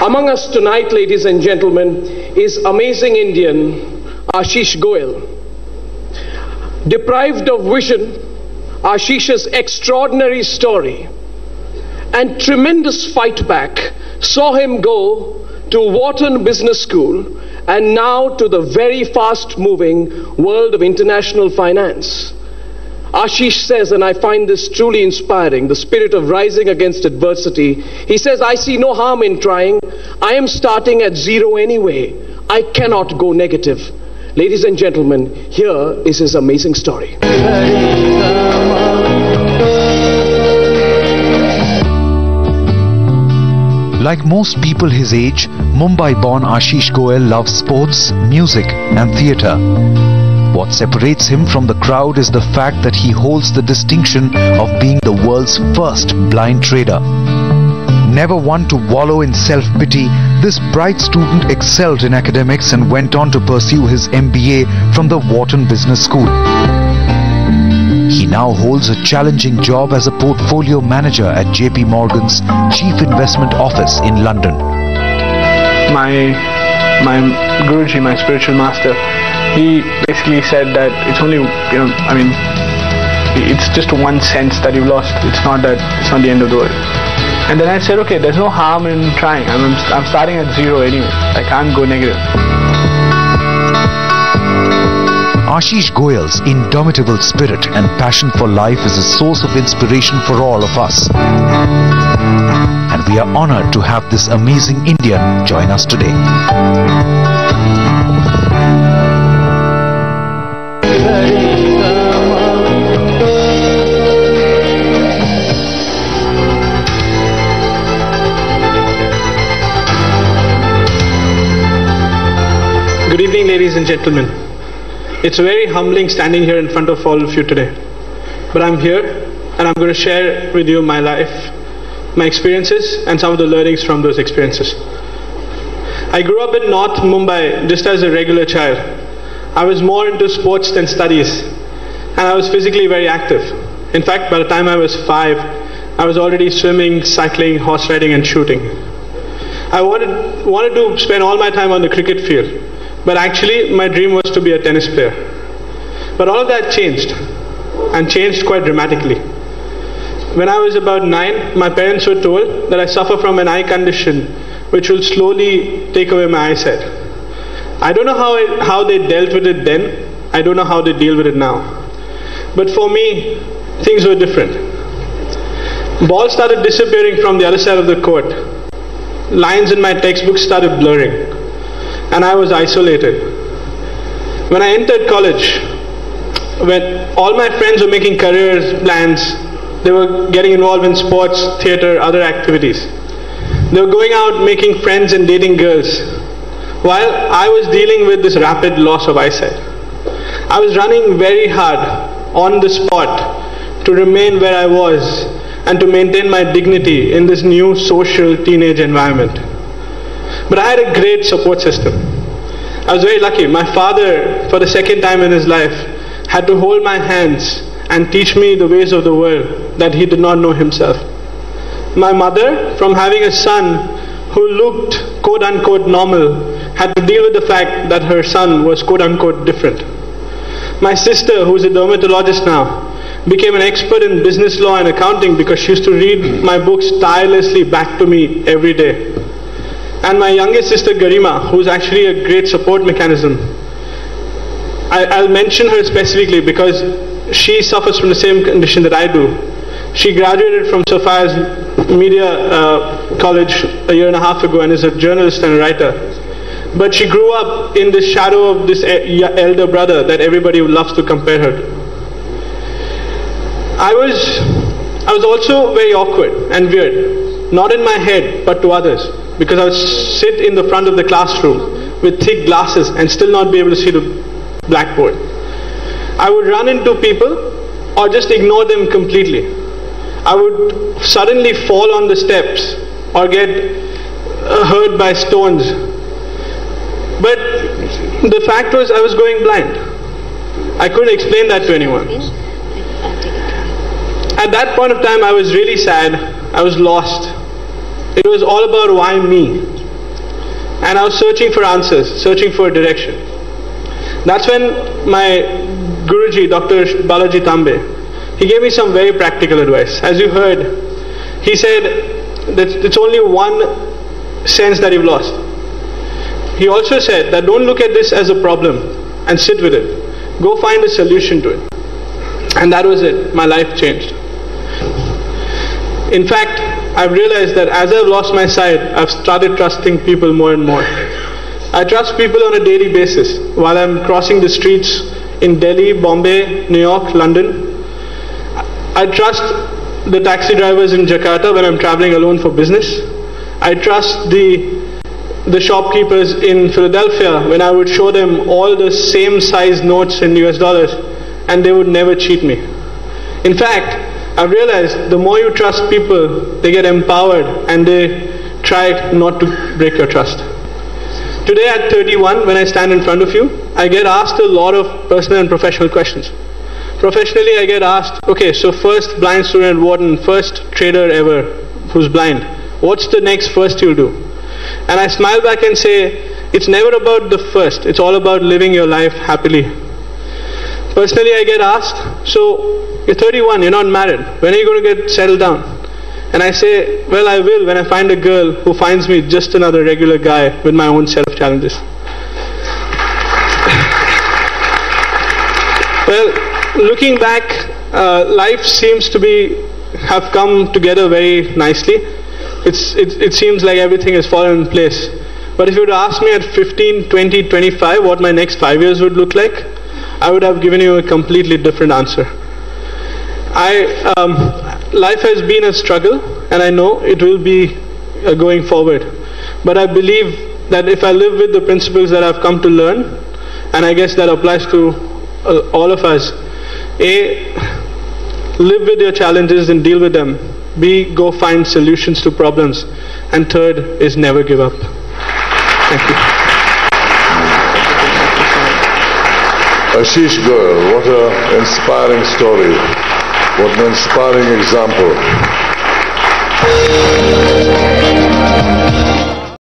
Among us tonight, ladies and gentlemen, is amazing Indian Ashish Goyal. Deprived of vision, Ashish's extraordinary story and tremendous fight back saw him go to Wharton Business School and now to the very fast-moving world of international finance. Ashish says, and I find this truly inspiring, the spirit of rising against adversity. He says, I see no harm in trying. I am starting at zero anyway. I cannot go negative. Ladies and gentlemen, here is his amazing story. Like most people his age, Mumbai-born Ashish Goyal loves sports, music and theatre. What separates him from the crowd is the fact that he holds the distinction of being the world's first blind trader. Never one to wallow in self-pity, this bright student excelled in academics and went on to pursue his MBA from the Wharton Business School. He now holds a challenging job as a portfolio manager at JP Morgan's Chief Investment Office in London. My Guruji, my spiritual master, he basically said that it's only, it's just 1 cent that you've lost. It's not the end of the world. And then I said, okay, there's no harm in trying. I'm starting at zero anyway. I can't go negative. Ashish Goyal's indomitable spirit and passion for life is a source of inspiration for all of us. And we are honored to have this amazing Indian join us today. Good evening, ladies and gentlemen. It's very humbling standing here in front of all of you today. But I'm here and I'm going to share with you my life, my experiences and some of the learnings from those experiences. I grew up in North Mumbai just as a regular child. I was more into sports than studies and I was physically very active. In fact, by the time I was 5, I was already swimming, cycling, horse riding and shooting. I wanted to spend all my time on the cricket field. But actually, my dream was to be a tennis player. But all of that changed, and changed quite dramatically. When I was about 9, my parents were told that I suffer from an eye condition which will slowly take away my eyesight. I don't know how they dealt with it then. I don't know how they deal with it now. But for me, things were different. Balls started disappearing from the other side of the court. Lines in my textbooks started blurring. And I was isolated. When I entered college, when all my friends were making careers plans, they were getting involved in sports, theatre, other activities. They were going out making friends and dating girls, while I was dealing with this rapid loss of eyesight. I was running very hard on the spot to remain where I was and to maintain my dignity in this new social teenage environment. But I had a great support system. I was very lucky. My father, for the second time in his life, had to hold my hands and teach me the ways of the world that he did not know himself. My mother, from having a son who looked quote-unquote normal, had to deal with the fact that her son was quote-unquote different. My sister, who is a dermatologist now, became an expert in business law and accounting because she used to read my books tirelessly back to me every day. And my youngest sister Garima, who is actually a great support mechanism. I'll mention her specifically because she suffers from the same condition that I do. She graduated from Sophia's Media College a year and a half ago and is a journalist and a writer. But she grew up in the shadow of this elder brother that everybody loves to compare her to. I was also very awkward and weird, not in my head but to others, because I would sit in the front of the classroom with thick glasses and still not be able to see the blackboard. I would run into people or just ignore them completely. I would suddenly fall on the steps or get hurt by stones. But the fact was I was going blind. I couldn't explain that to anyone. At that point of time I was really sad. I was lost. It was all about why me. and I was searching for answers, searching for direction. That's when my Guruji, Dr. Balaji Tambe, he gave me some very practical advice. As you heard, he said that it's only one sense that you've lost. He also said that don't look at this as a problem and sit with it. Go find a solution to it. And that was it. My life changed. In fact, I've realized that as I've lost my sight, I've started trusting people more and more. I trust people on a daily basis while I'm crossing the streets in Delhi, Bombay, New York, London. I trust the taxi drivers in Jakarta when I'm traveling alone for business. I trust the shopkeepers in Philadelphia when I would show them all the same size notes in US dollars and they would never cheat me. In fact, I've realized the more you trust people, they get empowered and they try not to break your trust. Today at 31, when I stand in front of you, I get asked a lot of personal and professional questions. Professionally, I get asked, okay, so first blind student warden, first trader ever who's blind. What's the next first you'll do? And I smile back and say, it's never about the first, it's all about living your life happily. Personally, I get asked, so you're 31, you're not married, when are you going to get settled down? And I say, well, I will when I find a girl who finds me just another regular guy with my own set of challenges. Well, looking back, life seems to have come together very nicely. It seems like everything has fallen in place. But if you would ask me at 15, 20, 25 what my next 5 years would look like, I would have given you a completely different answer. Life has been a struggle, and I know it will be going forward. But I believe that if I live with the principles that I've come to learn, and I guess that applies to all of us, A, live with your challenges and deal with them. B, go find solutions to problems. And third is never give up. Thank you. Ashish Goyal, what an inspiring story. What an inspiring example.